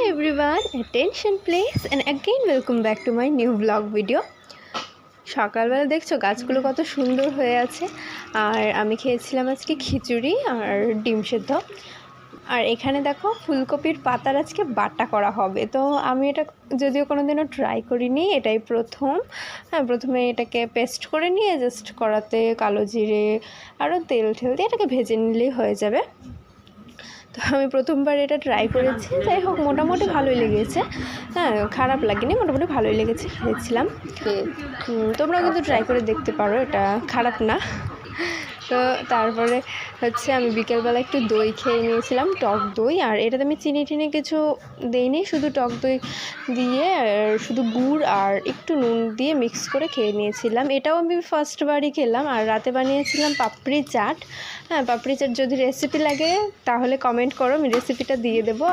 everyone, attention please and again welcome back to my new vlog video. সকালবেলা দেখছো গাছগুলো কত সুন্দর হয়ে আছে। আর আমি খেয়েছিলাম আজকে খিচুড়ি আর ডিম সেদ্ধ। আর এখানে দেখো ফুলকপির পাতার আজকে বাটা করা হবে। তো আমি এটা যদিও কোনোদিনও ট্রাই করিনি, এটাই প্রথম। প্রথমে এটাকে পেস্ট করে নিয়ে জাস্ট কড়াতে কালো জিরে আরও তেল দিয়ে এটাকে ভেজে নিলেই হয়ে যাবে। তো আমি প্রথমবার এটা ট্রাই করেছি, যাই হোক মোটামুটি ভালোই লেগেছে। খারাপ লাগেনি, মোটামুটি ভালোই লেগেছে, খেয়েছিলাম। তোমরাও কিন্তু ট্রাই করে দেখতে পারো, এটা খারাপ না। তো তারপরে হচ্ছে আমি বিকেলবেলা একটু দই খেয়ে নিয়েছিলাম, টক দই। আর এটাতে আমি চিনি টিনি কিছু দিইনি, শুধু টক দই দিয়ে শুধু গুড় আর একটু নুন দিয়ে মিক্স করে খেয়ে নিয়েছিলাম। এটাও আমি ফার্স্টবারই খেলাম। আর রাতে বানিয়েছিলাম পাপড়ি চাট। পাপড়ি চাট যদি রেসিপি লাগে তাহলে কমেন্ট করো, আমি রেসিপিটা দিয়ে দেবো।